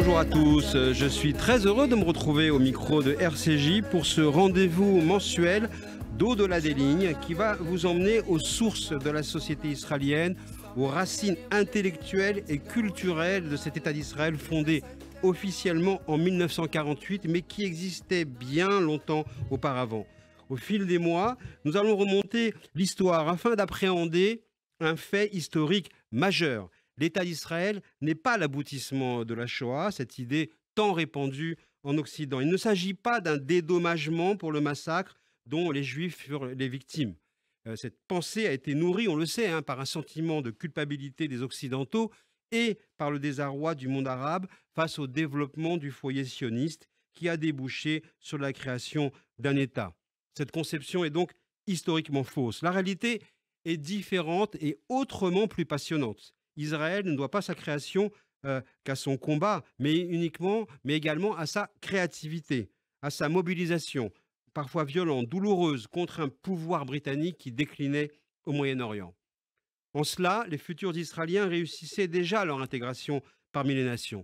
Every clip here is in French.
bonjour à tous. Je suis très heureux de me retrouver au micro de RCJ pour ce rendez-vous mensuel d'Au-delà des lignes qui va vous emmener aux sources de la société israélienne, aux racines intellectuelles et culturelles de cet État d'Israël fondé officiellement en 1948 mais qui existait bien longtemps auparavant. Au fil des mois, nous allons remonter l'histoire afin d'appréhender un fait historique majeur. L'État d'Israël n'est pas l'aboutissement de la Shoah, cette idée tant répandue en Occident. Il ne s'agit pas d'un dédommagement pour le massacre dont les Juifs furent les victimes. Cette pensée a été nourrie, on le sait, par un sentiment de culpabilité des Occidentaux et par le désarroi du monde arabe face au développement du foyer sioniste qui a débouché sur la création d'un État. Cette conception est donc historiquement fausse. La réalité est différente et autrement plus passionnante. Israël ne doit pas sa création qu'à son combat, mais également à sa créativité, à sa mobilisation, parfois violente, douloureuse, contre un pouvoir britannique qui déclinait au Moyen-Orient. En cela, les futurs Israéliens réussissaient déjà leur intégration parmi les nations.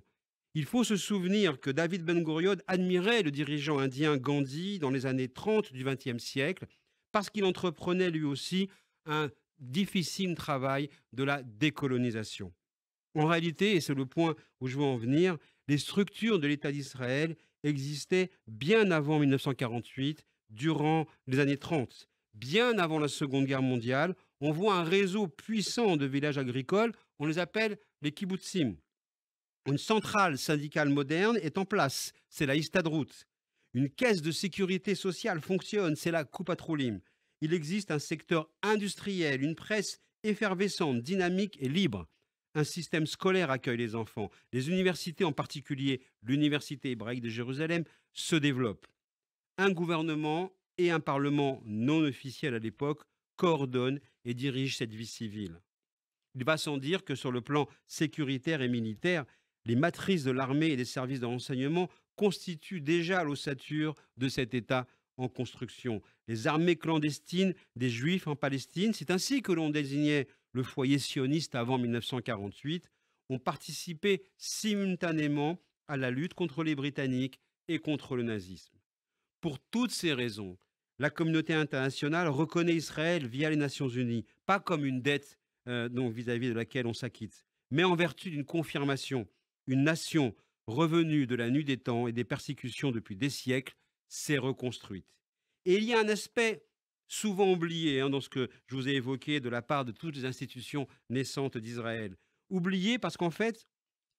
Il faut se souvenir que David Ben-Gourion admirait le dirigeant indien Gandhi dans les années 30 du XXe siècle parce qu'il entreprenait lui aussi un difficile travail de la décolonisation. En réalité, et c'est le point où je veux en venir, les structures de l'État d'Israël existaient bien avant 1948, durant les années 30. Bien avant la Seconde Guerre mondiale, on voit un réseau puissant de villages agricoles, on les appelle les kibbutzim. Une centrale syndicale moderne est en place, c'est la Histadrut. Une caisse de sécurité sociale fonctionne, c'est la Kupatroulim. Il existe un secteur industriel, une presse effervescente, dynamique et libre. Un système scolaire accueille les enfants. Les universités, en particulier l'Université hébraïque de Jérusalem, se développent. Un gouvernement et un parlement non officiel à l'époque coordonnent et dirigent cette vie civile. Il va sans dire que sur le plan sécuritaire et militaire, les matrices de l'armée et des services de renseignement constituent déjà l'ossature de cet État en construction. Les armées clandestines des Juifs en Palestine, c'est ainsi que l'on désignait le foyer sioniste avant 1948, ont participé simultanément à la lutte contre les Britanniques et contre le nazisme. Pour toutes ces raisons, la communauté internationale reconnaît Israël via les Nations Unies, pas comme une dette vis-à-vis de laquelle on s'acquitte, mais en vertu d'une confirmation. Une nation revenue de la nuit des temps et des persécutions depuis des siècles s'est reconstruite. Et il y a un aspect souvent oublié dans ce que je vous ai évoqué de la part de toutes les institutions naissantes d'Israël. Oublié parce qu'en fait,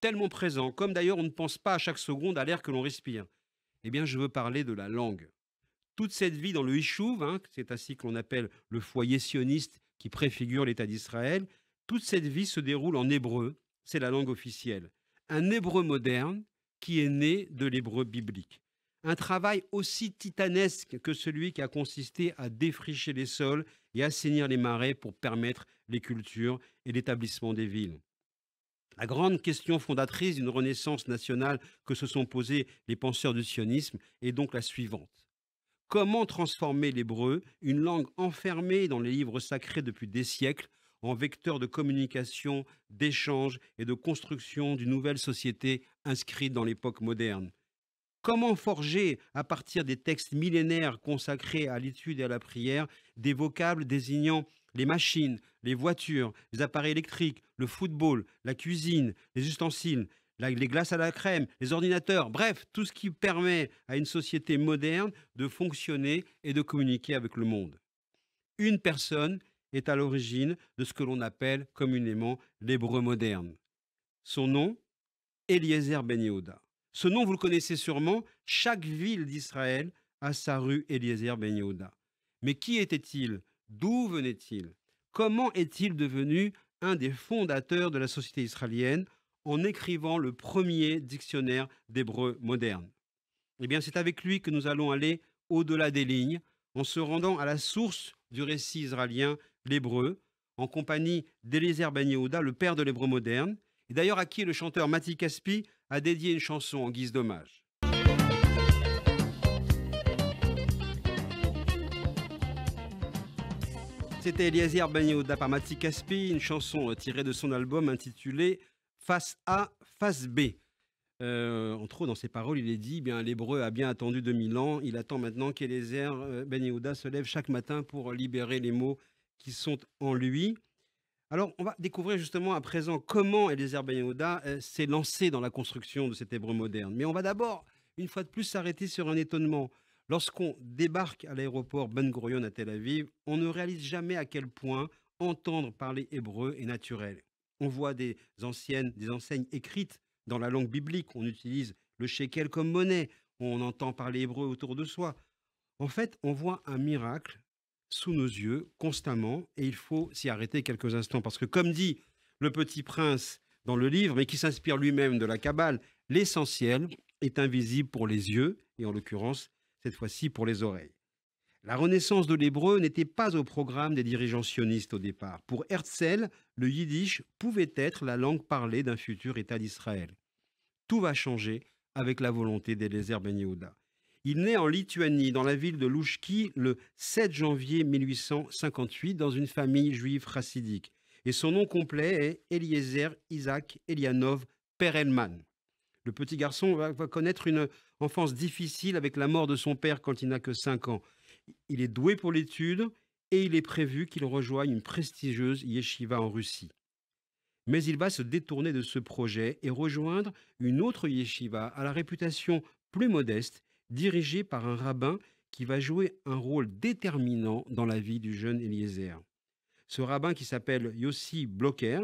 tellement présent, comme d'ailleurs on ne pense pas à chaque seconde à l'air que l'on respire. Eh bien, je veux parler de la langue. Toute cette vie dans le Hishuv, c'est ainsi que l'on appelle le foyer sioniste qui préfigure l'État d'Israël, toute cette vie se déroule en hébreu, c'est la langue officielle. Un hébreu moderne qui est né de l'hébreu biblique. Un travail aussi titanesque que celui qui a consisté à défricher les sols et assainir les marais pour permettre les cultures et l'établissement des villes. La grande question fondatrice d'une renaissance nationale que se sont posées les penseurs du sionisme est donc la suivante. Comment transformer l'hébreu, une langue enfermée dans les livres sacrés depuis des siècles, en vecteur de communication, d'échange et de construction d'une nouvelle société inscrite dans l'époque moderne? Comment forger, à partir des textes millénaires consacrés à l'étude et à la prière, des vocables désignant les machines, les voitures, les appareils électriques, le football, la cuisine, les ustensiles, les glaces à la crème, les ordinateurs, bref, tout ce qui permet à une société moderne de fonctionner et de communiquer avec le monde? Une personne est à l'origine de ce que l'on appelle communément l'hébreu moderne. Son nom, Eliezer Ben Yehuda. Ce nom, vous le connaissez sûrement, chaque ville d'Israël a sa rue Eliezer Ben Yehuda. Mais qui était-il? D'où venait-il? Comment est-il devenu un des fondateurs de la société israélienne en écrivant le premier dictionnaire d'hébreu moderne? Eh bien, c'est avec lui que nous allons aller au-delà des lignes, en se rendant à la source du récit israélien, l'hébreu, en compagnie d'Eliezer Ben Yehuda, le père de l'hébreu moderne, et d'ailleurs à qui le chanteur Matti Caspi a dédié une chanson en guise d'hommage. C'était Eliezer Ben Yehuda par Matti Caspi, une chanson tirée de son album intitulé Face A, Face B. Entre autres, dans ses paroles, il est dit, eh bien, l'Hébreu a bien attendu 2000 ans, il attend maintenant qu'Eliezer Ben Yehuda se lève chaque matin pour libérer les mots qui sont en lui. Alors, on va découvrir justement à présent comment Eliezer Ben Yehuda s'est lancé dans la construction de cet hébreu moderne. Mais on va d'abord, une fois de plus, s'arrêter sur un étonnement. Lorsqu'on débarque à l'aéroport Ben Gurion à Tel Aviv, on ne réalise jamais à quel point entendre parler hébreu est naturel. On voit des enseignes écrites dans la langue biblique. On utilise le shekel comme monnaie. On entend parler hébreu autour de soi. En fait, on voit un miracle sous nos yeux constamment et il faut s'y arrêter quelques instants parce que comme dit le Petit Prince dans le livre, mais qui s'inspire lui-même de la Kabbale, l'essentiel est invisible pour les yeux et en l'occurrence, cette fois-ci pour les oreilles. La renaissance de l'hébreu n'était pas au programme des dirigeants sionistes au départ. Pour Herzl, le yiddish pouvait être la langue parlée d'un futur État d'Israël. Tout va changer avec la volonté d'Eliezer Ben Yehuda. Il naît en Lituanie, dans la ville de Louchki, le 7 janvier 1858, dans une famille juive chassidique. Et son nom complet est Eliezer Isaac Elianov Perelman. Le petit garçon va connaître une enfance difficile avec la mort de son père quand il n'a que 5 ans. Il est doué pour l'étude et il est prévu qu'il rejoigne une prestigieuse yeshiva en Russie. Mais il va se détourner de ce projet et rejoindre une autre yeshiva à la réputation plus modeste, dirigée par un rabbin qui va jouer un rôle déterminant dans la vie du jeune Eliezer. Ce rabbin, qui s'appelle Yossi Blocher,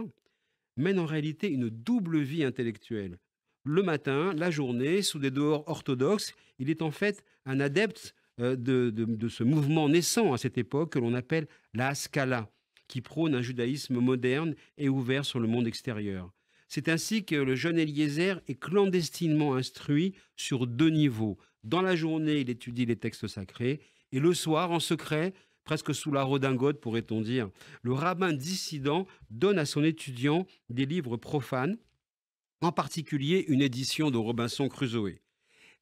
mène en réalité une double vie intellectuelle. Le matin, la journée, sous des dehors orthodoxes, il est en fait un adepte de ce mouvement naissant à cette époque que l'on appelle la Haskalah, qui prône un judaïsme moderne et ouvert sur le monde extérieur. C'est ainsi que le jeune Eliezer est clandestinement instruit sur 2 niveaux. Dans la journée, il étudie les textes sacrés, et le soir, en secret, presque sous la redingote, pourrait-on dire, le rabbin dissident donne à son étudiant des livres profanes, en particulier une édition de Robinson Crusoe.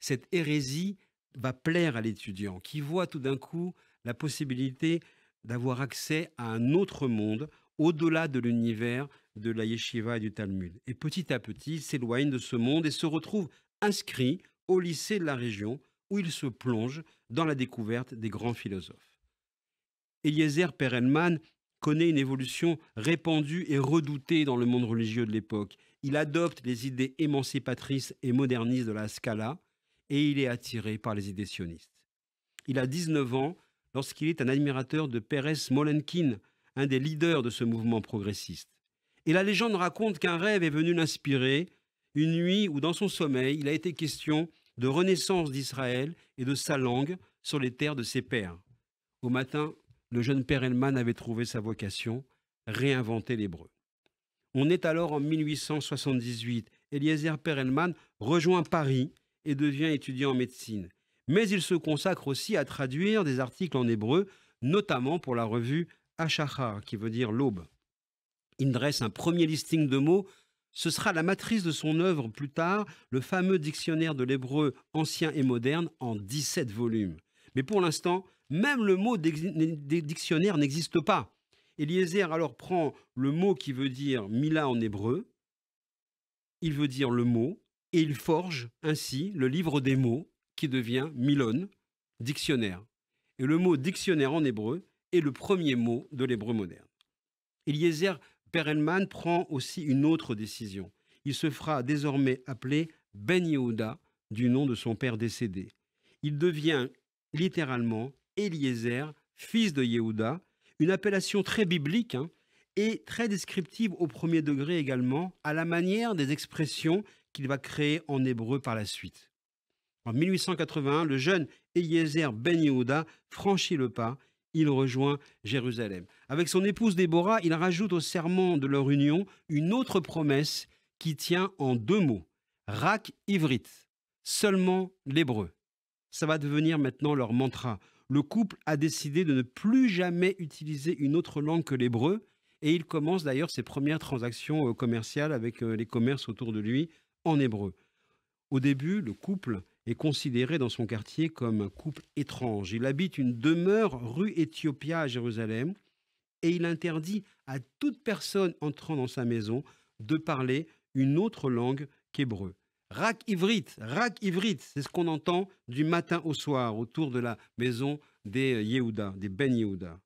Cette hérésie va plaire à l'étudiant, qui voit tout d'un coup la possibilité d'avoir accès à un autre monde, au-delà de l'univers de la yeshiva et du Talmud. Et petit à petit, il s'éloigne de ce monde et se retrouve inscrit au lycée de la région, où il se plonge dans la découverte des grands philosophes. Eliezer Perelman connaît une évolution répandue et redoutée dans le monde religieux de l'époque. Il adopte les idées émancipatrices et modernistes de la Haskalah et il est attiré par les idées sionistes. Il a 19 ans lorsqu'il est un admirateur de Pérez Molenkin, un des leaders de ce mouvement progressiste. Et la légende raconte qu'un rêve est venu l'inspirer, une nuit où dans son sommeil, il a été question de renaissance d'Israël et de sa langue sur les terres de ses pères. Au matin, le jeune Perelman avait trouvé sa vocation, réinventer l'hébreu. On est alors en 1878. Eliezer Perelman rejoint Paris et devient étudiant en médecine. Mais il se consacre aussi à traduire des articles en hébreu, notamment pour la revue Hachachar, qui veut dire l'aube. Il dresse un premier listing de mots. Ce sera la matrice de son œuvre plus tard, le fameux dictionnaire de l'hébreu ancien et moderne en 17 volumes. Mais pour l'instant, même le mot dictionnaire n'existe pas. Eliezer alors prend le mot qui veut dire Mila en hébreu, il veut dire le mot, et il forge ainsi le livre des mots qui devient Milon, dictionnaire. Et le mot dictionnaire en hébreu est le premier mot de l'hébreu moderne. Eliezer Perelman prend aussi une autre décision. Il se fera désormais appeler Ben Yehuda, du nom de son père décédé. Il devient littéralement Eliezer, fils de Yehuda, une appellation très biblique et très descriptive au premier degré également, à la manière des expressions qu'il va créer en hébreu par la suite. En 1881, le jeune Eliezer Ben Yehuda franchit le pas. Il rejoint Jérusalem. Avec son épouse Déborah, il rajoute au serment de leur union une autre promesse qui tient en 2 mots. Rak Ivrit, seulement l'hébreu. Ça va devenir maintenant leur mantra. Le couple a décidé de ne plus jamais utiliser une autre langue que l'hébreu et il commence d'ailleurs ses premières transactions commerciales avec les commerces autour de lui en hébreu. Au début, le couple est considéré dans son quartier comme un couple étrange. Il habite une demeure rue Éthiopia à Jérusalem et il interdit à toute personne entrant dans sa maison de parler une autre langue qu'hébreu. Rak Ivrit, c'est ce qu'on entend du matin au soir autour de la maison des Yehuda, des Ben Yehuda.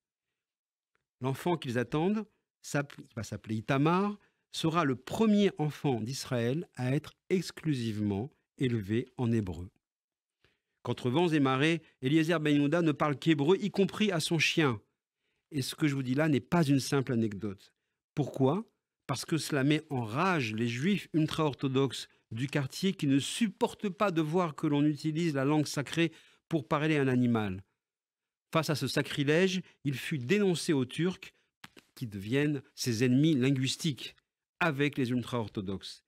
L'enfant qu'ils attendent va s'appeler Itamar, sera le premier enfant d'Israël à être exclusivement élevé en hébreu. Qu'entre vents et marées, Eliezer Ben Yehuda ne parle qu'hébreu, y compris à son chien. Et ce que je vous dis là n'est pas une simple anecdote. Pourquoi ? Parce que cela met en rage les juifs ultra-orthodoxes du quartier qui ne supportent pas de voir que l'on utilise la langue sacrée pour parler à un animal. Face à ce sacrilège, il fut dénoncé aux Turcs qui deviennent ses ennemis linguistiques avec les ultra-orthodoxes.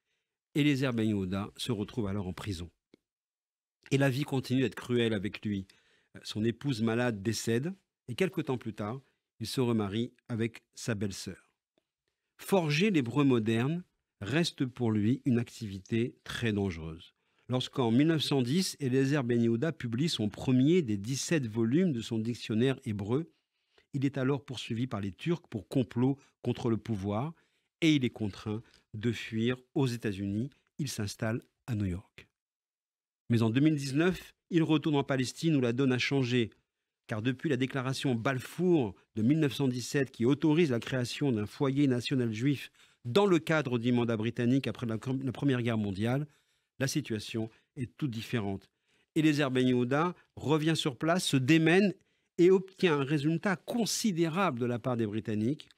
Eliezer Ben Yehuda se retrouve alors en prison. Et la vie continue d'être cruelle avec lui. Son épouse malade décède et quelque temps plus tard, il se remarie avec sa belle-sœur. Forger l'hébreu moderne reste pour lui une activité très dangereuse. Lorsqu'en 1910, Eliezer Ben Yehuda publie son premier des 17 volumes de son dictionnaire hébreu, il est alors poursuivi par les Turcs pour complot contre le pouvoir et il est contraint de fuir aux États-Unis. Il s'installe à New York. Mais en 2019, il retourne en Palestine où la donne a changé. Car depuis la déclaration Balfour de 1917 qui autorise la création d'un foyer national juif dans le cadre du mandat britannique après la Première Guerre mondiale, la situation est toute différente. Eliezer Ben Yehuda revient sur place, se démène et obtient un résultat considérable de la part des Britanniques.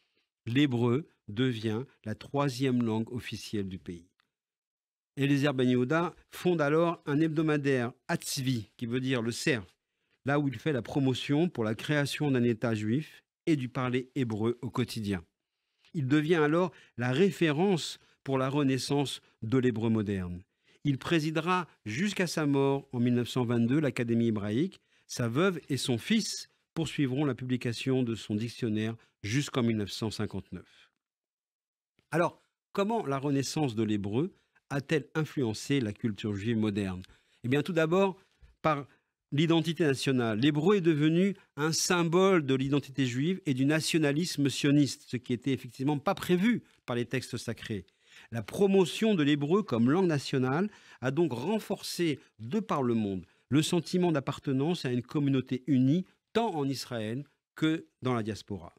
L'hébreu devient la 3e langue officielle du pays. Eliezer Ben Yehuda fonde alors un hebdomadaire, Hatzvi, qui veut dire le cerf, là où il fait la promotion pour la création d'un État juif et du parler hébreu au quotidien. Il devient alors la référence pour la renaissance de l'hébreu moderne. Il présidera jusqu'à sa mort en 1922 l'Académie hébraïque. Sa veuve et son fils poursuivront la publication de son dictionnaire jusqu'en 1959. Alors, comment la renaissance de l'hébreu a-t-elle influencé la culture juive moderne ? Eh bien, tout d'abord, par l'identité nationale. L'hébreu est devenu un symbole de l'identité juive et du nationalisme sioniste, ce qui n'était effectivement pas prévu par les textes sacrés. La promotion de l'hébreu comme langue nationale a donc renforcé, de par le monde, le sentiment d'appartenance à une communauté unie, tant en Israël que dans la diaspora.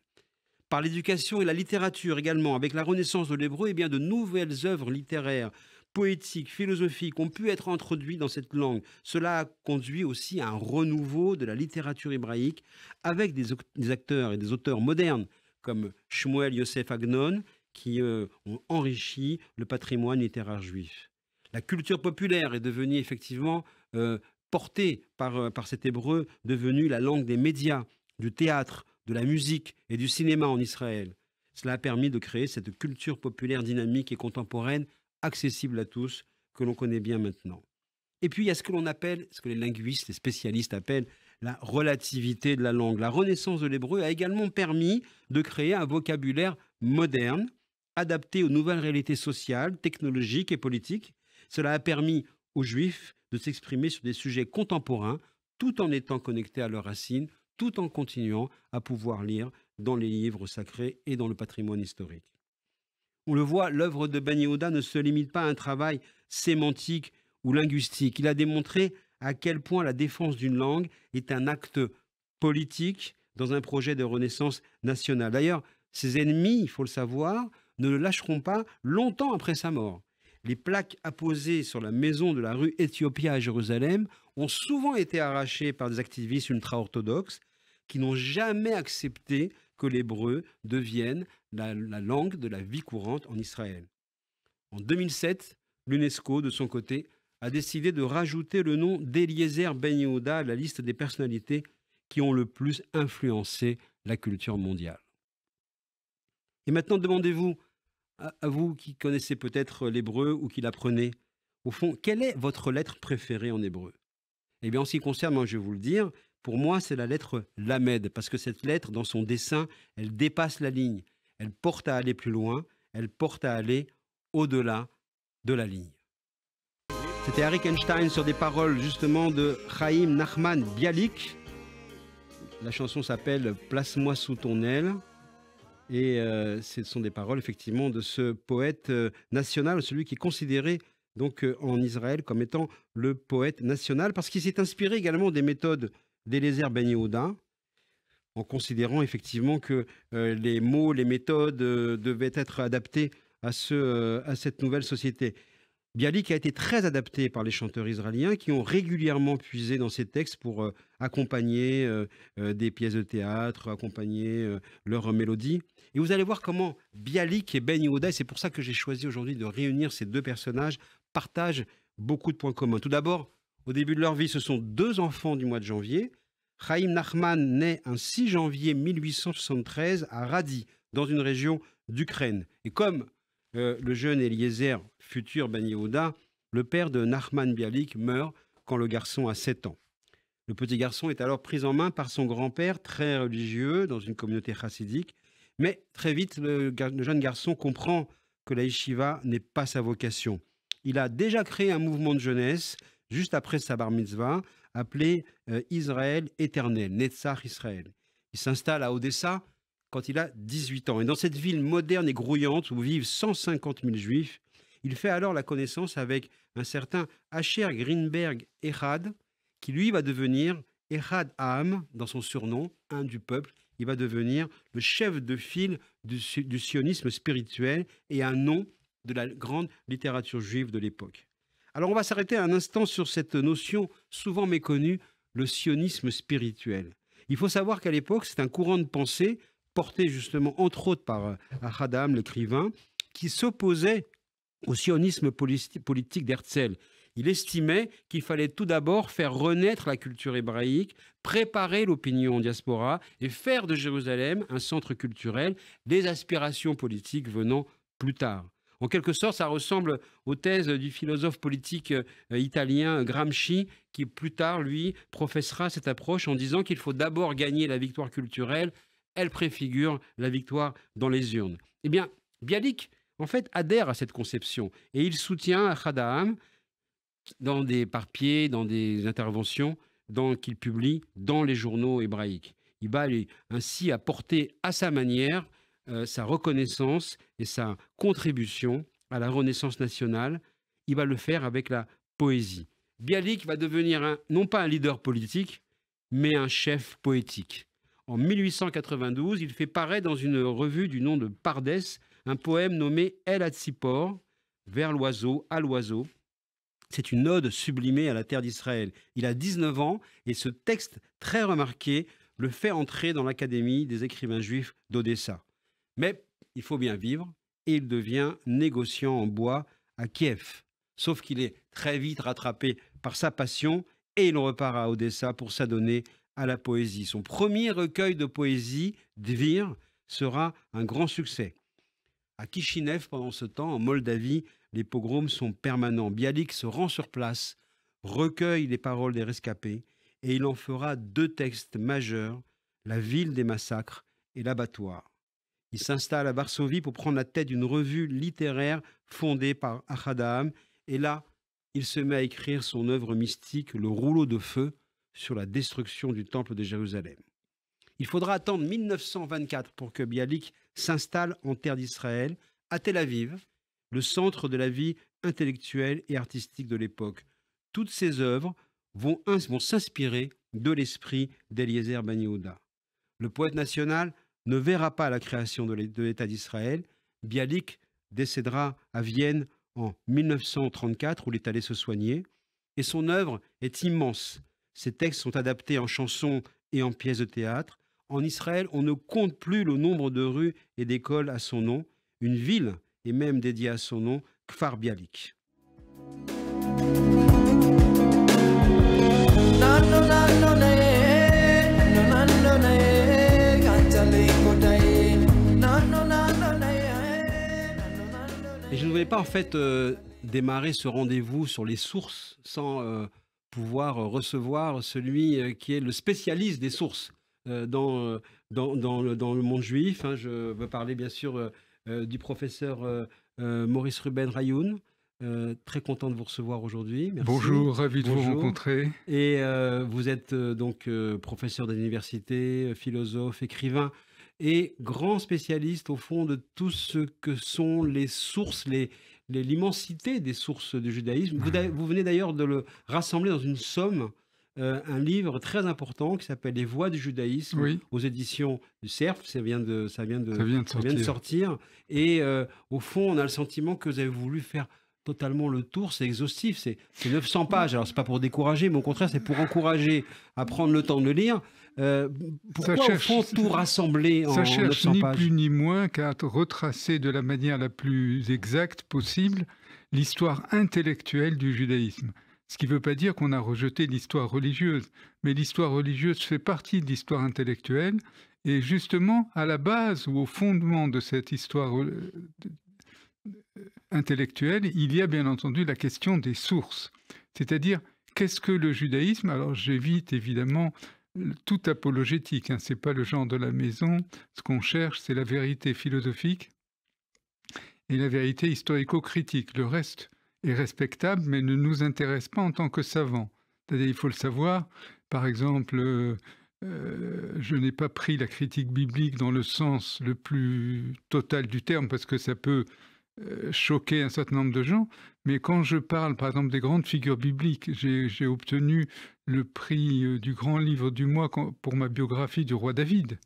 Par l'éducation et la littérature également, avec la renaissance de l'hébreu, eh bien de nouvelles œuvres littéraires, poétiques, philosophiques ont pu être introduites dans cette langue. Cela a conduit aussi à un renouveau de la littérature hébraïque avec des acteurs et des auteurs modernes comme Shmuel Yosef Agnon qui ont enrichi le patrimoine littéraire juif. La culture populaire est devenue effectivement portée par cet hébreu devenu la langue des médias, du théâtre, de la musique et du cinéma en Israël. Cela a permis de créer cette culture populaire dynamique et contemporaine accessible à tous, que l'on connaît bien maintenant. Et puis, il y a ce que l'on appelle, ce que les linguistes, les spécialistes appellent la relativité de la langue. La renaissance de l'hébreu a également permis de créer un vocabulaire moderne, adapté aux nouvelles réalités sociales, technologiques et politiques. Cela a permis aux Juifs de s'exprimer sur des sujets contemporains, tout en étant connectés à leurs racines, tout en continuant à pouvoir lire dans les livres sacrés et dans le patrimoine historique. On le voit, l'œuvre de Ben Yehuda ne se limite pas à un travail sémantique ou linguistique. Il a démontré à quel point la défense d'une langue est un acte politique dans un projet de renaissance nationale. D'ailleurs, ses ennemis, il faut le savoir, ne le lâcheront pas longtemps après sa mort. Les plaques apposées sur la maison de la rue Éthiopia à Jérusalem ont souvent été arrachées par des activistes ultra-orthodoxes qui n'ont jamais accepté que l'hébreu devienne la langue de la vie courante en Israël. En 2007, l'UNESCO, de son côté, a décidé de rajouter le nom d'Eliezer Ben Yehuda à la liste des personnalités qui ont le plus influencé la culture mondiale. Et maintenant, demandez-vous, à vous qui connaissez peut-être l'hébreu ou qui l'apprenez, au fond, quelle est votre lettre préférée en hébreu ? Eh bien, en ce qui concerne, moi, je vais vous le dire, pour moi, c'est la lettre Lamed, parce que cette lettre, dans son dessin, elle dépasse la ligne, elle porte à aller plus loin, elle porte à aller au-delà de la ligne. C'était Arik Einstein sur des paroles justement de Chaim Nachman Bialik. La chanson s'appelle « Place-moi sous ton aile ». Et ce sont des paroles effectivement de ce poète national, celui qui est considéré donc en Israël comme étant le poète national, parce qu'il s'est inspiré également des méthodes d'Eliezer Ben Yehuda, en considérant effectivement que les mots, les méthodes devaient être adaptés à cette nouvelle société. Bialik a été très adapté par les chanteurs israéliens qui ont régulièrement puisé dans ces textes pour accompagner des pièces de théâtre, accompagner leurs mélodies. Et vous allez voir comment Bialik et Ben Yehuda, et c'est pour ça que j'ai choisi aujourd'hui de réunir ces deux personnages, partagent beaucoup de points communs. Tout d'abord, au début de leur vie, ce sont deux enfants du mois de janvier. Chaim Nachman naît un 6 janvier 1873 à Radi, dans une région d'Ukraine. Et comme le jeune Eliezer, futur Ben Yehuda, le père de Nachman Bialik, meurt quand le garçon a 7 ans. Le petit garçon est alors pris en main par son grand-père, très religieux, dans une communauté chassidique. Mais très vite, le jeune garçon comprend que la yeshiva n'est pas sa vocation. Il a déjà créé un mouvement de jeunesse, juste après sa bar mitzvah, appelé Israël éternel, Netzach Israël. Il s'installe à Odessa quand il a 18 ans. Et dans cette ville moderne et grouillante où vivent 150 000 juifs, il fait alors la connaissance avec un certain Asher Greenberg Ehad, qui lui va devenir Ehad Ha'am, dans son surnom, un du peuple. Il va devenir le chef de file du sionisme spirituel et un nom de la grande littérature juive de l'époque. Alors on va s'arrêter un instant sur cette notion souvent méconnue, le sionisme spirituel. Il faut savoir qu'à l'époque, c'est un courant de pensée porté justement entre autres par Ahad Ha'am, l'écrivain, qui s'opposait au sionisme politique d'Herzl. Il estimait qu'il fallait tout d'abord faire renaître la culture hébraïque, préparer l'opinion en diaspora et faire de Jérusalem un centre culturel, des aspirations politiques venant plus tard. En quelque sorte, ça ressemble aux thèses du philosophe politique italien Gramsci, qui plus tard, lui, professera cette approche en disant qu'il faut d'abord gagner la victoire culturelle. Elle préfigure la victoire dans les urnes. Eh bien, Bialik, en fait, adhère à cette conception et il soutient Ahad Ha'am dans des par-pieds, dans des interventions qu'il publie dans les journaux hébraïques. Il va ainsi apporter à sa manière sa reconnaissance et sa contribution à la renaissance nationale. Il va le faire avec la poésie. Bialik va devenir non pas un leader politique, mais un chef poétique. En 1892, il fait paraître dans une revue du nom de Pardès un poème nommé El Hatzipor, vers l'oiseau, à l'oiseau. C'est une ode sublimée à la terre d'Israël. Il a 19 ans et ce texte très remarqué le fait entrer dans l'Académie des écrivains juifs d'Odessa. Mais il faut bien vivre et il devient négociant en bois à Kiev. Sauf qu'il est très vite rattrapé par sa passion et il repart à Odessa pour s'adonner à la poésie. Son premier recueil de poésie, Dvir, sera un grand succès. À Kishinev, pendant ce temps, en Moldavie, les pogroms sont permanents. Bialik se rend sur place, recueille les paroles des rescapés et il en fera 2 textes majeurs, La ville des massacres et L'abattoir. Il s'installe à Varsovie pour prendre la tête d'une revue littéraire fondée par Ahad Ha'am et là, il se met à écrire son œuvre mystique, Le rouleau de feu, sur la destruction du temple de Jérusalem. Il faudra attendre 1924 pour que Bialik s'installe en terre d'Israël, à Tel Aviv, le centre de la vie intellectuelle et artistique de l'époque. Toutes ces œuvres vont s'inspirer de l'esprit d'Eliezer Ben Yehuda. Le poète national ne verra pas la création de l'État d'Israël. Bialik décédera à Vienne en 1934, où il est allé se soigner, et son œuvre est immense. Ses textes sont adaptés en chansons et en pièces de théâtre. En Israël, on ne compte plus le nombre de rues et d'écoles à son nom. Une ville est même dédiée à son nom, Kfar Bialik. Et je ne voulais pas en fait démarrer ce rendez-vous sur les sources sans pouvoir recevoir celui qui est le spécialiste des sources dans le monde juif. Je veux parler bien sûr du professeur Maurice Ruben Rayoun. Très content de vous recevoir aujourd'hui. Merci. Bonjour, ravi de vous rencontrer. Et vous êtes donc professeur d'université, philosophe, écrivain. est grand spécialiste au fond de tout ce que sont les sources, l'immensité des sources du judaïsme. Vous venez d'ailleurs de le rassembler dans une somme, un livre très important qui s'appelle Les Voies du judaïsme, Oui. aux éditions du Cerf. Ça vient de de sortir. Et au fond, on a le sentiment que vous avez voulu faire totalement le tour. C'est exhaustif, c'est 900 pages. Alors, c'est pas pour décourager, mais au contraire, c'est pour encourager à prendre le temps de le lire. Pourquoi, au fond, tout rassembler en 900 pages? Ça cherche ni plus ni moins qu'à retracer de la manière la plus exacte possible l'histoire intellectuelle du judaïsme. Ce qui ne veut pas dire qu'on a rejeté l'histoire religieuse, mais l'histoire religieuse fait partie de l'histoire intellectuelle, et justement, à la base ou au fondement de cette histoire intellectuelle, il y a bien entendu la question des sources. C'est-à-dire, qu'est-ce que le judaïsme? Alors j'évite évidemment toute apologétique, hein, ce n'est pas le genre de la maison. Ce qu'on cherche, c'est la vérité philosophique et la vérité historico-critique. Le reste est respectable, mais ne nous intéresse pas en tant que savants. C'est-à-dire, il faut le savoir, par exemple, je n'ai pas pris la critique biblique dans le sens le plus total du terme, parce que ça peut choquer un certain nombre de gens, mais quand je parle, par exemple, des grandes figures bibliques, j'ai obtenu le prix du grand livre du mois pour ma biographie du roi David.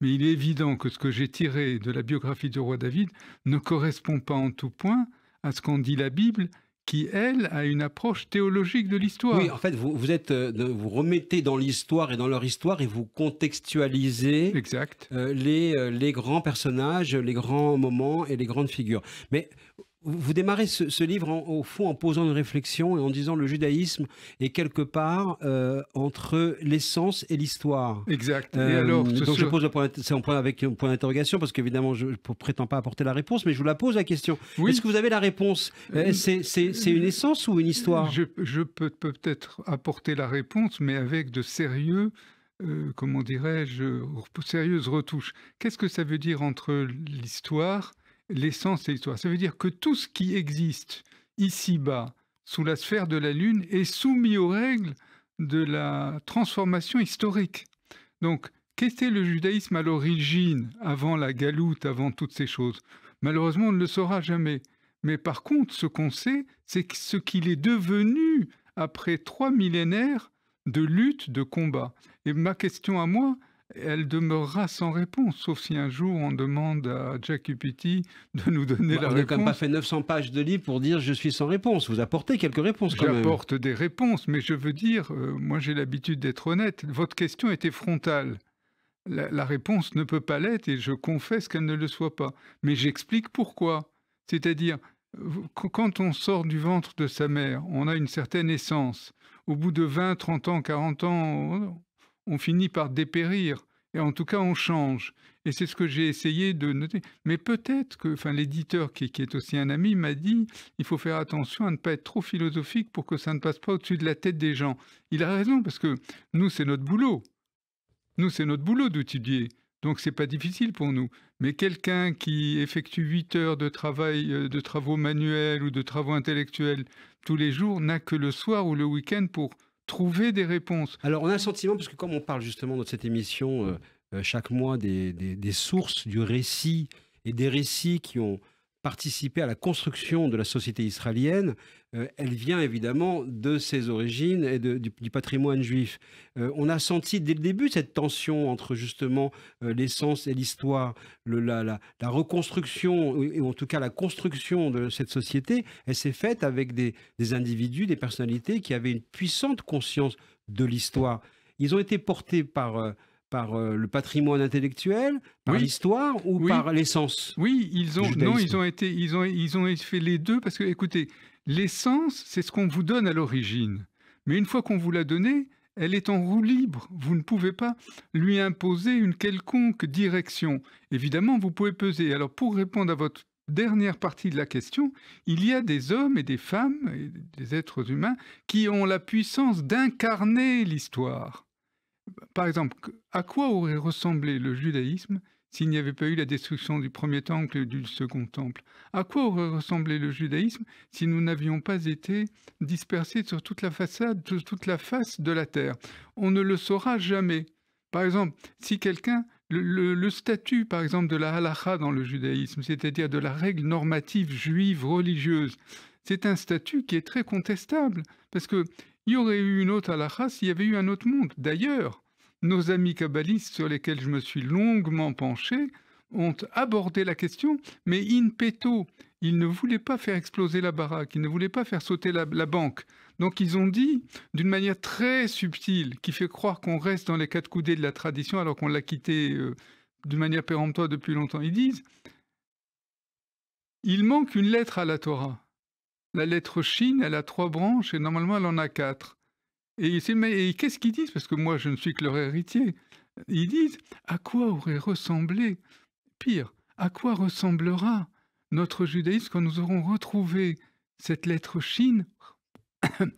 Mais il est évident que ce que j'ai tiré de la biographie du roi David ne correspond pas en tout point à ce qu'en dit la Bible, qui, elle, a une approche théologique de l'histoire. Oui, en fait, vous remettez dans l'histoire et dans leur histoire et vous contextualisez exact. Les grands personnages, les grands moments et les grandes figures. Mais vous démarrez ce livre, au fond, en posant une réflexion et en disant le judaïsme est quelque part entre l'essence et l'histoire. Exact. Et alors, donc je pose avec un point d'interrogation, parce qu'évidemment, je ne prétends pas apporter la réponse, mais je vous la pose la question. Oui. Est-ce que vous avez la réponse? C'est une essence ou une histoire? Je peux peut-être apporter la réponse, mais avec de sérieux... comment dirais-je, sérieuses retouches. Qu'est-ce que ça veut dire entre l'histoire, l'essence et l'histoire? Ça veut dire que tout ce qui existe ici-bas, sous la sphère de la Lune, est soumis aux règles de la transformation historique. Donc, qu'était le judaïsme à l'origine, avant la galoute, avant toutes ces choses? Malheureusement, on ne le saura jamais. Mais par contre, ce qu'on sait, c'est ce qu'il est devenu après 3 millénaires de lutte, de combat. Et ma question à moi, elle demeurera sans réponse, sauf si un jour on demande à Jack Upity de nous donner la réponse. Vous n'avez quand même pas fait 900 pages de livre pour dire « je suis sans réponse ». Vous apportez quelques réponses quand même. J'apporte des réponses, mais je veux dire, moi j'ai l'habitude d'être honnête, votre question était frontale. La réponse ne peut pas l'être et je confesse qu'elle ne le soit pas. Mais j'explique pourquoi. C'est-à-dire, quand on sort du ventre de sa mère, on a une certaine essence. Au bout de 20, 30 ans, 40 ans, on finit par dépérir. Et en tout cas, on change. Et c'est ce que j'ai essayé de noter. Mais peut-être que l'éditeur, qui est aussi un ami, m'a dit il faut faire attention à ne pas être trop philosophique pour que ça ne passe pas au-dessus de la tête des gens. Il a raison, parce que nous, c'est notre boulot. Nous, c'est notre boulot d'étudier. Donc, c'est pas difficile pour nous. Mais quelqu'un qui effectue 8 heures de travail, de travaux manuels ou de travaux intellectuels tous les jours, n'a que le soir ou le week-end pour trouver des réponses. Alors, on a le sentiment, parce que comme on parle justement dans cette émission chaque mois des sources du récit et des récits qui ont participé à la construction de la société israélienne, elle vient évidemment de ses origines et du patrimoine juif. On a senti dès le début cette tension entre justement l'essence et l'histoire, la reconstruction, ou en tout cas la construction de cette société, elle s'est faite avec des individus, des personnalités qui avaient une puissante conscience de l'histoire. Ils ont été portés par le patrimoine intellectuel, par l'histoire ou par l'essence? Oui, ils ont fait les deux, parce que, écoutez, l'essence, c'est ce qu'on vous donne à l'origine. Mais une fois qu'on vous l'a donnée, elle est en roue libre. Vous ne pouvez pas lui imposer une quelconque direction. Évidemment, vous pouvez peser. Alors, pour répondre à votre dernière partie de la question, il y a des hommes et des femmes, et des êtres humains, qui ont la puissance d'incarner l'histoire. Par exemple, à quoi aurait ressemblé le judaïsme s'il n'y avait pas eu la destruction du premier temple et du second temple? À quoi aurait ressemblé le judaïsme si nous n'avions pas été dispersés sur toute la façade, sur toute la face de la terre? On ne le saura jamais. Par exemple, si quelqu'un Le statut, par exemple, de la halakha dans le judaïsme, c'est-à-dire de la règle normative juive religieuse, c'est un statut qui est très contestable, parce qu'il y aurait eu une autre halakha s'il y avait eu un autre monde. D'ailleurs, nos amis kabbalistes, sur lesquels je me suis longuement penché, ont abordé la question, mais in petto, ils ne voulaient pas faire exploser la baraque, ils ne voulaient pas faire sauter la banque. Donc ils ont dit, d'une manière très subtile, qui fait croire qu'on reste dans les quatre coudées de la tradition alors qu'on l'a quitté de manière péremptoire depuis longtemps. Ils disent, il manque une lettre à la Torah. La lettre Shin, elle a 3 branches et normalement elle en a 4. Et qu'est-ce qu'ils disent? Parce que moi je ne suis que leur héritier. Ils disent, à quoi aurait ressemblé, pire, à quoi ressemblera notre judaïsme quand nous aurons retrouvé cette lettre Shin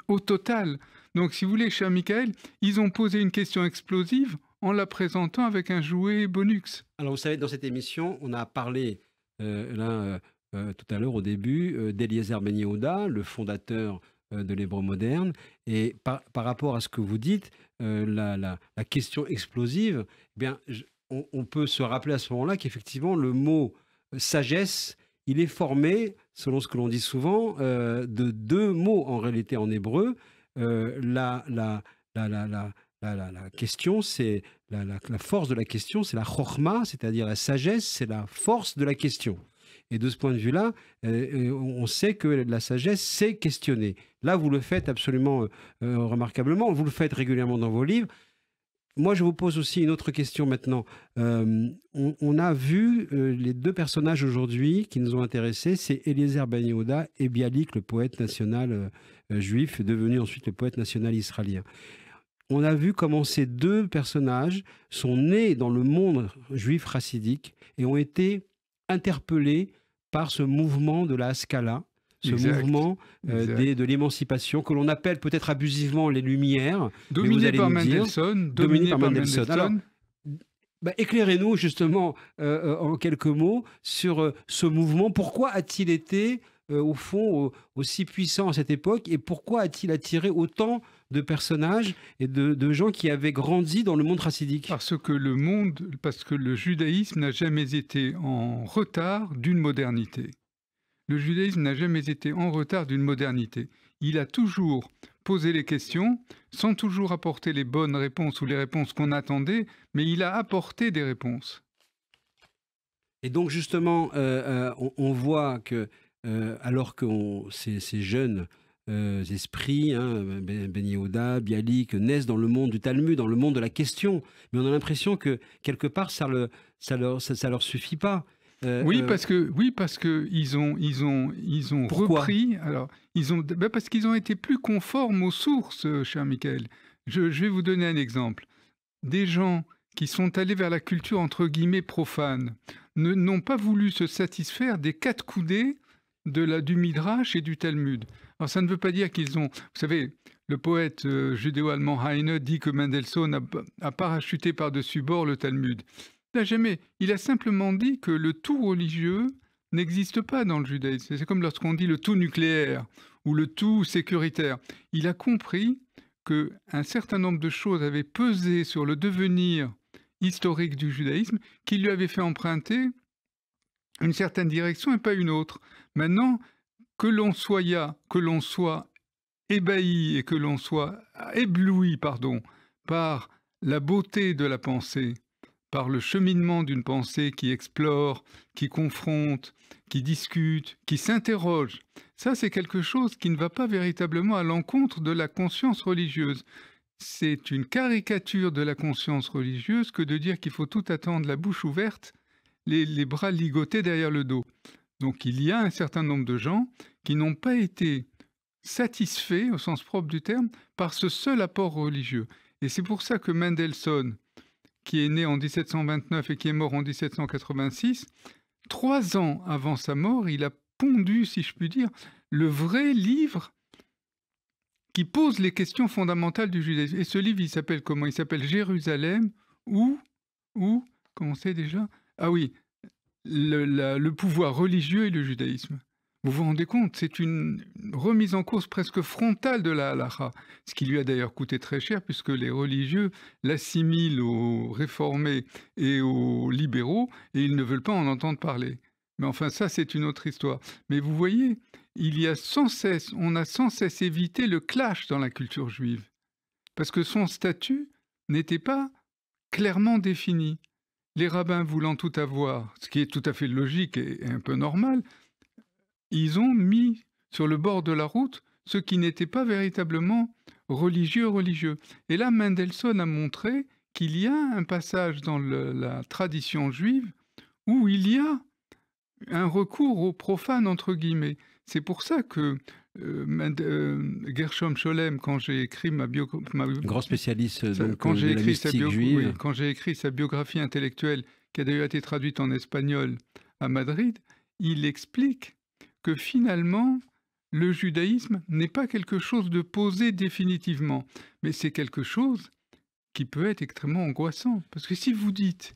au total? Donc, si vous voulez, cher Michael, ils ont posé une question explosive en la présentant avec un jouet Bonux. Alors, vous savez, dans cette émission, on a parlé tout à l'heure au début d'Eliezer Ben Yehuda, le fondateur de l'hébreu moderne. Et par rapport à ce que vous dites, la question explosive, eh bien, on peut se rappeler à ce moment-là qu'effectivement, le mot sagesse, il est formé, selon ce que l'on dit souvent, de 2 mots en réalité en hébreu. La question, c'est la force de la question, c'est la chokhma, c'est-à-dire la sagesse, c'est la force de la question. Et de ce point de vue-là, on sait que la sagesse, c'est questionner. Là, vous le faites absolument remarquablement, vous le faites régulièrement dans vos livres. Moi, je vous pose aussi une autre question maintenant. On a vu les 2 personnages aujourd'hui qui nous ont intéressés, c'est Eliezer Ben Yehuda et Bialik, le poète national juif, devenu ensuite le poète national israélien. On a vu comment ces 2 personnages sont nés dans le monde juif chassidique et ont été interpellés par ce mouvement de la Haskalah, ce mouvement de l'émancipation que l'on appelle peut-être abusivement les Lumières. Dominé par Mendelssohn. Alors, éclairez-nous justement en quelques mots sur ce mouvement. Pourquoi a-t-il été, au fond, aussi puissant à cette époque et pourquoi a-t-il attiré autant de personnages et de gens qui avaient grandi dans le monde chassidique? Parce que le judaïsme n'a jamais été en retard d'une modernité. Le judaïsme n'a jamais été en retard d'une modernité. Il a toujours posé les questions, sans toujours apporter les bonnes réponses ou les réponses qu'on attendait, mais il a apporté des réponses. Et donc justement, on voit que, alors que ces jeunes esprits, Ben Yehuda, Bialik, naissent dans le monde du Talmud, dans le monde de la question, mais on a l'impression que quelque part ça leur suffit pas. Parce que ils ont Pourquoi? repris. Alors parce qu'ils ont été plus conformes aux sources, cher Michael. Je vais vous donner un exemple. Des gens qui sont allés vers la culture entre guillemets profane n'ont pas voulu se satisfaire des 4 coudées du Midrash et du Talmud. Alors ça ne veut pas dire qu'ils ont... Vous savez, le poète judéo-allemand Heine dit que Mendelssohn a parachuté par-dessus bord le Talmud. Il a simplement dit que le tout religieux n'existe pas dans le judaïsme. C'est comme lorsqu'on dit le tout nucléaire ou le tout sécuritaire. Il a compris qu'un certain nombre de choses avaient pesé sur le devenir historique du judaïsme qui lui avait fait emprunter une certaine direction et pas une autre. Maintenant, que l'on soit ébahi et que l'on soit ébloui, par la beauté de la pensée, par le cheminement d'une pensée qui explore, qui confronte, qui discute, qui s'interroge. Ça, c'est quelque chose qui ne va pas véritablement à l'encontre de la conscience religieuse. C'est une caricature de la conscience religieuse que de dire qu'il faut tout attendre la bouche ouverte, les bras ligotés derrière le dos. Donc il y a un certain nombre de gens qui n'ont pas été satisfaits, au sens propre du terme, par ce seul apport religieux. Et c'est pour ça que Mendelssohn, qui est né en 1729 et qui est mort en 1786, 3 ans avant sa mort, il a pondu, si je puis dire, le vrai livre qui pose les questions fondamentales du judaïsme. Et ce livre, il s'appelle comment? Il s'appelle Jérusalem ou, comment c'est déjà? Ah oui, le pouvoir religieux et le judaïsme. Vous vous rendez compte? C'est une remise en cause presque frontale de la halakha, ce qui lui a d'ailleurs coûté très cher puisque les religieux l'assimilent aux réformés et aux libéraux et ils ne veulent pas en entendre parler. Mais enfin ça, c'est une autre histoire. Mais vous voyez, on a sans cesse évité le clash dans la culture juive parce que son statut n'était pas clairement défini. Les rabbins voulant tout avoir, ce qui est tout à fait logique et un peu normal, ils ont mis sur le bord de la route ceux qui n'étaient pas véritablement religieux. Et là, Mendelssohn a montré qu'il y a un passage dans la tradition juive où il y a un recours au profane, entre guillemets. C'est pour ça que Gershom Scholem, quand j'ai écrit Grand spécialiste quand de j'ai la écrit sa mystique juive. quand j'ai écrit sa biographie intellectuelle, qui a d'ailleurs été traduite en espagnol à Madrid, il explique que finalement, le judaïsme n'est pas quelque chose de posé définitivement, mais c'est quelque chose qui peut être extrêmement angoissant. Parce que si vous dites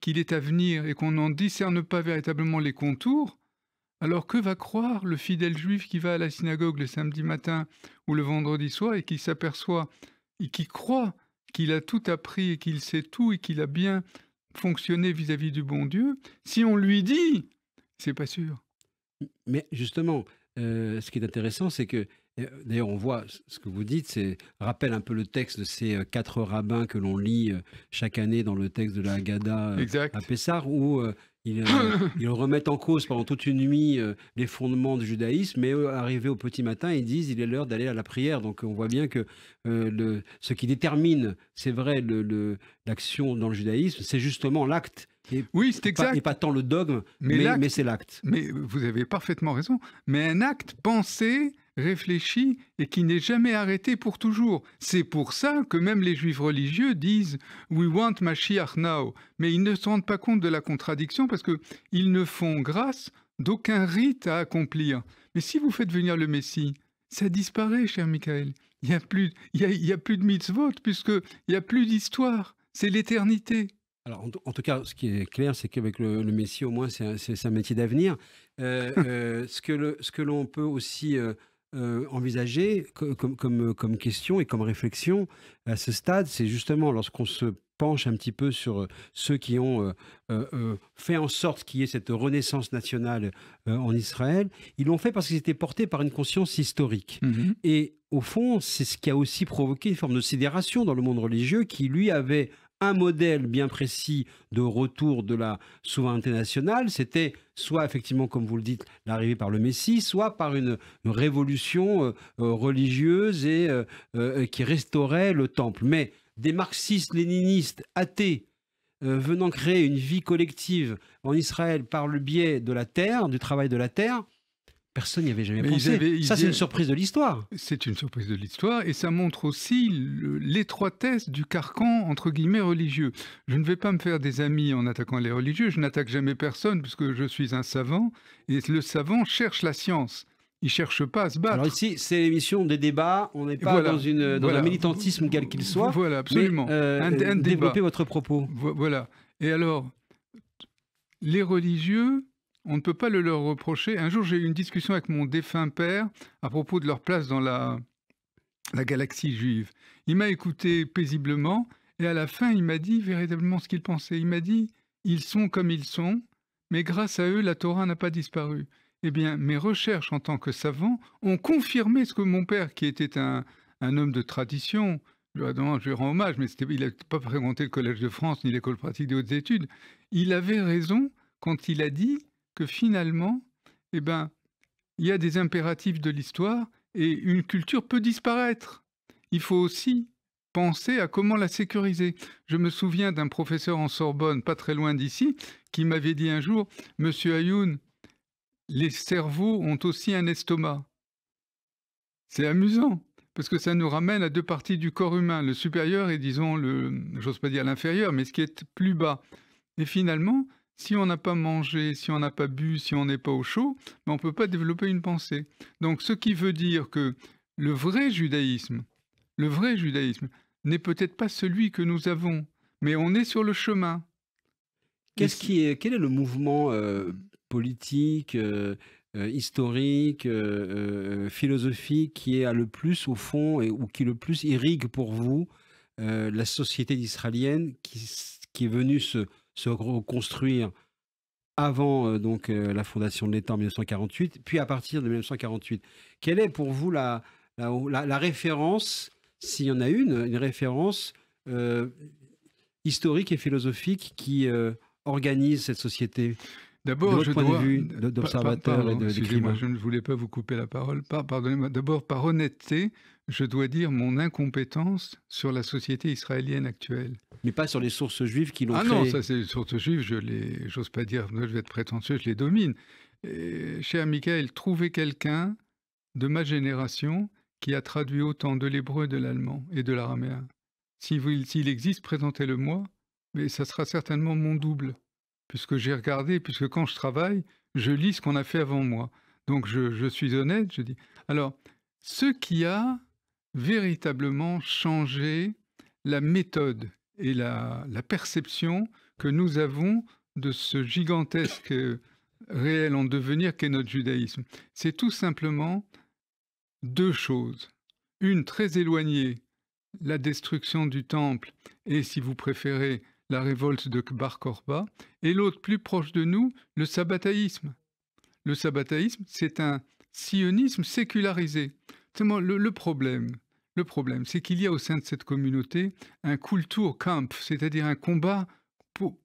qu'il est à venir et qu'on n'en discerne pas véritablement les contours, alors que va croire le fidèle juif qui va à la synagogue le samedi matin ou le vendredi soir et qui s'aperçoit et qui croit qu'il a tout appris et qu'il sait tout et qu'il a bien fonctionné vis-à-vis du bon Dieu, si on lui dit, c'est pas sûr. Mais justement, ce qui est intéressant, c'est que, d'ailleurs, on voit ce que vous dites, c'est rappelle un peu le texte de ces 4 rabbins que l'on lit chaque année dans le texte de la Haggadah à Pessah, où ils remettent en cause pendant toute une nuit les fondements du judaïsme, mais arrivé au petit matin, ils disent il est l'heure d'aller à la prière. Donc on voit bien que ce qui détermine, c'est vrai, l'action dans le judaïsme, c'est justement l'acte. Oui, c'est exact. Et pas tant le dogme, mais c'est l'acte. Mais vous avez parfaitement raison. Mais un acte pensé, réfléchi et qui n'est jamais arrêté pour toujours. C'est pour ça que même les juifs religieux disent « We want Mashiach now ». Mais ils ne se rendent pas compte de la contradiction parce qu'ils ne font grâce d'aucun rite à accomplir. Mais si vous faites venir le Messie, ça disparaît, cher Michael. Il n'y a plus de mitzvot puisqu'il n'y a plus d'histoire. C'est l'éternité. Alors, en tout cas, ce qui est clair, c'est qu'avec le Messie, au moins, c'est un métier d'avenir. Ce que l'on peut aussi envisager comme question et comme réflexion à ce stade, c'est justement lorsqu'on se penche un petit peu sur ceux qui ont fait en sorte qu'il y ait cette renaissance nationale en Israël, ils l'ont fait parce qu'ils étaient portés par une conscience historique. Mm-hmm. Et au fond, c'est ce qui a aussi provoqué une forme de sidération dans le monde religieux qui, lui, avait un modèle bien précis de retour de la souveraineté nationale, c'était soit effectivement, comme vous le dites, l'arrivée par le Messie, soit par une révolution religieuse et qui restaurait le temple. Mais des marxistes, léninistes, athées, venant créer une vie collective en Israël par le biais de la terre, du travail de la terre, personne n'y avait jamais pensé. Ça, c'est une surprise de l'histoire. C'est une surprise de l'histoire et ça montre aussi l'étroitesse du carcan, entre guillemets, religieux. Je ne vais pas me faire des amis en attaquant les religieux. Je n'attaque jamais personne puisque je suis un savant et le savant cherche la science. Il ne cherche pas à se battre. Alors ici, c'est l'émission des débats. On n'est pas dans un militantisme quel qu'il soit. Voilà, absolument. Mais, développez votre propos. Voilà. Et alors, les religieux... On ne peut pas le leur reprocher. Un jour, j'ai eu une discussion avec mon défunt père à propos de leur place dans la galaxie juive. Il m'a écouté paisiblement et à la fin, il m'a dit véritablement ce qu'il pensait. Il m'a dit « Ils sont comme ils sont, mais grâce à eux, la Torah n'a pas disparu. » Eh bien, mes recherches en tant que savant ont confirmé ce que mon père, qui était un homme de tradition, je lui rends hommage, mais il n'a pas fréquenté le Collège de France ni l'École pratique des hautes études, il avait raison quand il a dit que finalement, il y a des impératifs de l'histoire et une culture peut disparaître. Il faut aussi penser à comment la sécuriser. Je me souviens d'un professeur en Sorbonne, pas très loin d'ici, qui m'avait dit un jour « Monsieur Ayoun, les cerveaux ont aussi un estomac. » C'est amusant, parce que ça nous ramène à 2 parties du corps humain, le supérieur et disons, j'ose pas dire l'inférieur, mais ce qui est plus bas. Et finalement, si on n'a pas mangé, si on n'a pas bu, si on n'est pas au chaud, on ne peut pas développer une pensée. Donc ce qui veut dire que le vrai judaïsme n'est peut-être pas celui que nous avons, mais on est sur le chemin. Quel est le mouvement politique historique, philosophique qui est le plus au fond ou qui le plus irrigue pour vous la société israélienne qui est venue se reconstruire avant la fondation de l'État en 1948, puis à partir de 1948. Quelle est pour vous la référence, s'il y en a une référence historique et philosophique qui organise cette société? D'abord, je dois, d'observateur et d'écrivain. Je ne voulais pas vous couper la parole. Pardonnez-moi. D'abord, par honnêteté, je dois dire mon incompétence sur la société israélienne actuelle. Mais pas sur les sources juives qui l'ont créée. Ah non, ça c'est les sources juives, j'ose pas dire, je vais être prétentieux, je les domine. Cher Michael, trouvez quelqu'un de ma génération qui a traduit autant de l'hébreu, de l'allemand et de l'araméen. S'il existe, présentez-le-moi, mais ça sera certainement mon double. Puisque j'ai regardé, puisque quand je travaille, je lis ce qu'on a fait avant moi. Donc je suis honnête, je dis. Alors, ce qui a véritablement changé la méthode et la perception que nous avons de ce gigantesque réel en devenir qu'est notre judaïsme, c'est tout simplement deux choses. Une très éloignée, la destruction du temple et, si vous préférez, la révolte de Bar Korba, et l'autre plus proche de nous, le sabbataïsme. Le sabbataïsme, c'est un sionisme sécularisé. Le problème, c'est qu'il y a au sein de cette communauté un Kulturkampf, c'est-à-dire un combat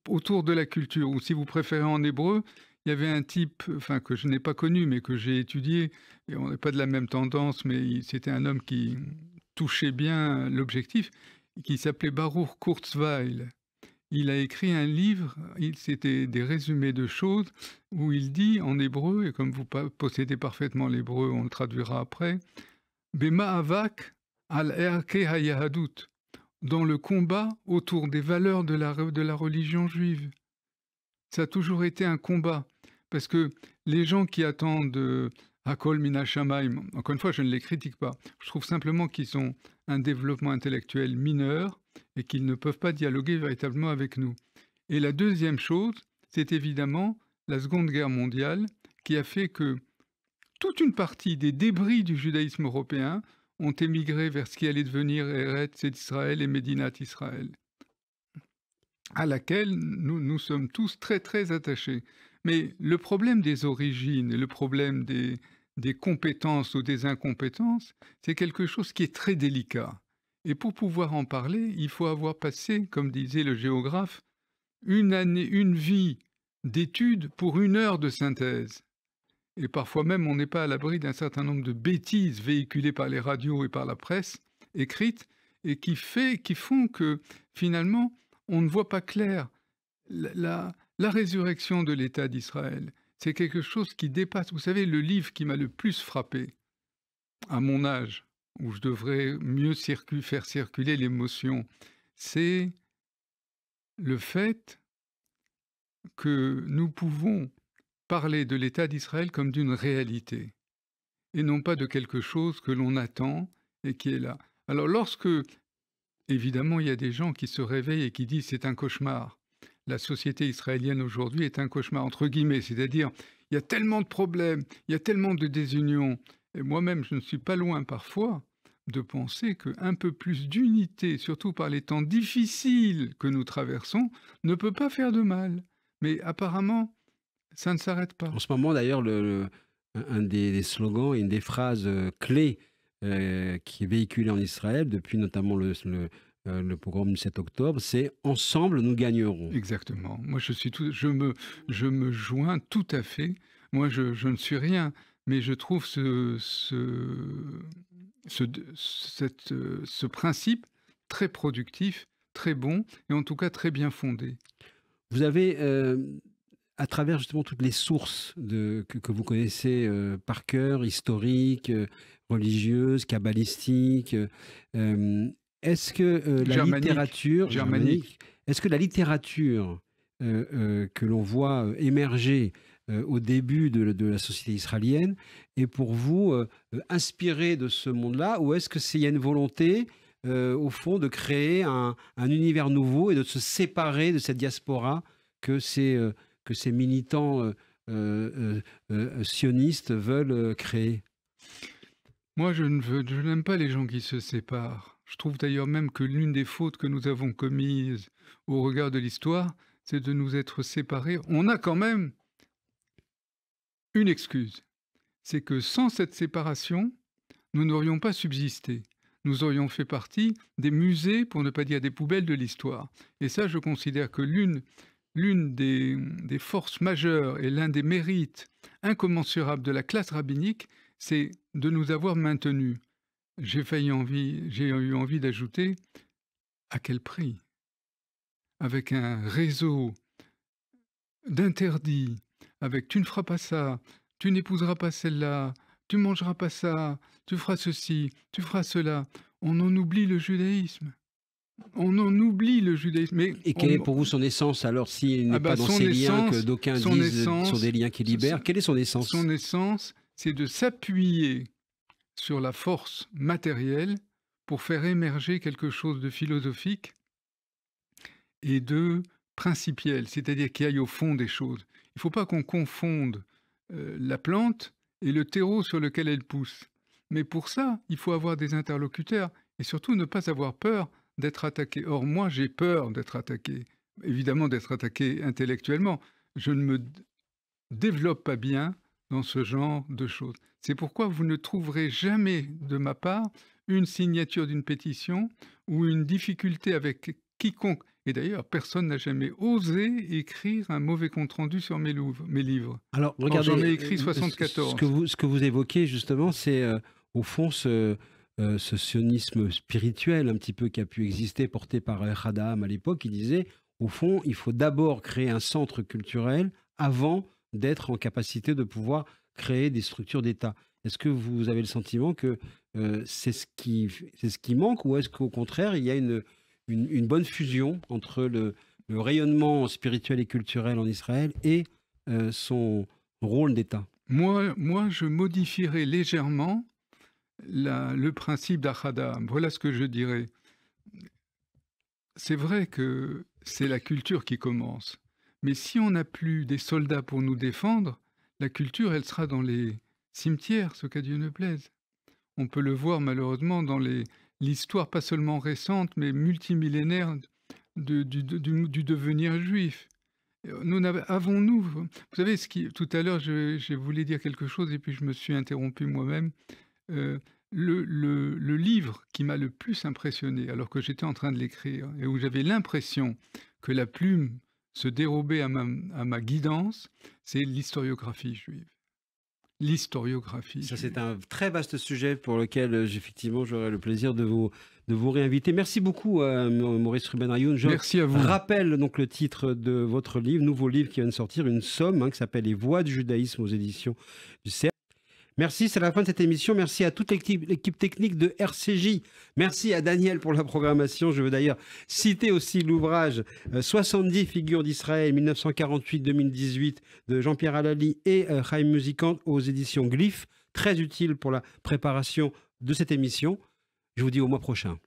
autour de la culture, ou si vous préférez en hébreu, il y avait un type, que je n'ai pas connu, mais que j'ai étudié, et on n'est pas de la même tendance, mais c'était un homme qui touchait bien l'objectif, qui s'appelait Baruch Kurzweil. Il a écrit un livre, c'était des résumés de choses, où il dit en hébreu, et comme vous possédez parfaitement l'hébreu, on le traduira après, Bema'avak al-erke hayahadut, dans le combat autour des valeurs de la religion juive. Ça a toujours été un combat, parce que les gens qui attendent Hakol Mina Shamayim, encore une fois, je ne les critique pas, je trouve simplement qu'ils ont un développement intellectuel mineur, et qu'ils ne peuvent pas dialoguer véritablement avec nous. Et la deuxième chose, c'est évidemment la Seconde Guerre mondiale, qui a fait que toute une partie des débris du judaïsme européen ont émigré vers ce qui allait devenir Eretz Israël et Médinat Israël, à laquelle nous sommes tous très très attachés. Mais le problème des origines et le problème des compétences ou des incompétences, c'est quelque chose qui est très délicat. Et pour pouvoir en parler, il faut avoir passé, comme disait le géographe, une vie d'études pour 1 heure de synthèse. Et parfois même, on n'est pas à l'abri d'un certain nombre de bêtises véhiculées par les radios et par la presse écrite, et qui font que, finalement, on ne voit pas clair. La résurrection de l'État d'Israël, c'est quelque chose qui dépasse. Vous savez, le livre qui m'a le plus frappé, à mon âge, où je devrais mieux faire circuler l'émotion, c'est le fait que nous pouvons parler de l'État d'Israël comme d'une réalité, et non pas de quelque chose que l'on attend et qui est là. Alors lorsque, évidemment, il y a des gens qui se réveillent et qui disent c'est un cauchemar, la société israélienne aujourd'hui est un cauchemar, entre guillemets, c'est-à-dire il y a tellement de problèmes, il y a tellement de désunions. Et moi-même, je ne suis pas loin parfois de penser qu'un peu plus d'unité, surtout par les temps difficiles que nous traversons, ne peut pas faire de mal. Mais apparemment, ça ne s'arrête pas. En ce moment, d'ailleurs, un des slogans et une des phrases clés qui est véhiculée en Israël, depuis notamment le pogrom du 7 octobre, c'est « Ensemble, nous gagnerons ». Exactement. Moi, je me joins tout à fait. Moi, je ne suis rien, mais je trouve ce principe très productif, très bon, et en tout cas très bien fondé. Vous avez, à travers justement toutes les sources que vous connaissez par cœur, historiques, religieuses, kabbalistiques, est-ce que la littérature germanique, est-ce que la littérature que l'on voit émerger au début de la société israélienne est pour vous inspirée de ce monde-là, ou est-ce qu'il y a une volonté au fond de créer un univers nouveau et de se séparer de cette diaspora que ces militants sionistes veulent créer? Moi, je n'aime pas les gens qui se séparent. Je trouve d'ailleurs même que l'une des fautes que nous avons commises au regard de l'histoire, c'est de nous être séparés. On a quand même une excuse. C'est que sans cette séparation, nous n'aurions pas subsisté. Nous aurions fait partie des musées, pour ne pas dire des poubelles de l'histoire. Et ça, je considère que l'une des forces majeures et l'un des mérites incommensurables de la classe rabbinique, c'est de nous avoir maintenus. J'ai eu envie d'ajouter à quel prix? Avec un réseau d'interdits, avec tu ne feras pas ça, tu n'épouseras pas celle-là, tu mangeras pas ça, tu feras ceci, tu feras cela. On en oublie le judaïsme. On en oublie le judaïsme. Et quelle est pour vous son essence alors, s'il n'est pas dans ces liens que d'aucuns disent sont des liens qui libèrent? Quelle est son essence? Son essence, c'est de s'appuyer sur la force matérielle pour faire émerger quelque chose de philosophique et de principiel, c'est-à-dire qui aille au fond des choses. Il ne faut pas qu'on confonde la plante et le terreau sur lequel elle pousse. Mais pour ça, il faut avoir des interlocuteurs et surtout ne pas avoir peur d'être attaqué. Or, moi, j'ai peur d'être attaqué. Évidemment, d'être attaqué intellectuellement. Je ne me développe pas bien dans ce genre de choses. C'est pourquoi vous ne trouverez jamais de ma part une signature d'une pétition ou une difficulté avec quiconque. Et d'ailleurs, personne n'a jamais osé écrire un mauvais compte-rendu sur mes livres. Alors, regardez, j'en ai écrit 74. Ce que vous évoquez, justement, c'est au fond ce sionisme spirituel un petit peu qui a pu exister, porté par Hadam à l'époque, qui disait, au fond, il faut d'abord créer un centre culturel avant d'être en capacité de pouvoir créer des structures d'État. Est-ce que vous avez le sentiment que c'est ce qui manque, ou est-ce qu'au contraire, il y a une bonne fusion entre le rayonnement spirituel et culturel en Israël et son rôle d'État? Moi, je modifierais légèrement le principe d'Achadam. Voilà ce que je dirais. C'est vrai que c'est la culture qui commence. Mais si on n'a plus des soldats pour nous défendre, la culture, elle sera dans les cimetières, ce qu'à Dieu ne plaise. On peut le voir malheureusement dans l'histoire, pas seulement récente, mais multimillénaire du devenir juif. Avons-nous... Vous savez, tout à l'heure, je voulais dire quelque chose et puis je me suis interrompu moi-même. Le livre qui m'a le plus impressionné, alors que j'étais en train de l'écrire, et où j'avais l'impression que la plume se dérobait à ma guidance, c'est l'historiographie juive. L'historiographie. Ça, c'est un très vaste sujet pour lequel, effectivement, j'aurai le plaisir de vous réinviter. Merci beaucoup, Maurice Ruben Ayoun. Merci à vous. Je rappelle donc le titre de votre livre, nouveau livre qui vient de sortir, une somme, qui s'appelle Les Voix du judaïsme aux éditions du CERF. Merci, c'est la fin de cette émission. Merci à toute l'équipe technique de RCJ. Merci à Daniel pour la programmation. Je veux d'ailleurs citer aussi l'ouvrage 70 figures d'Israël 1948-2018 de Jean-Pierre Alali et Chaim Musikant aux éditions Glyph. Très utile pour la préparation de cette émission. Je vous dis au mois prochain.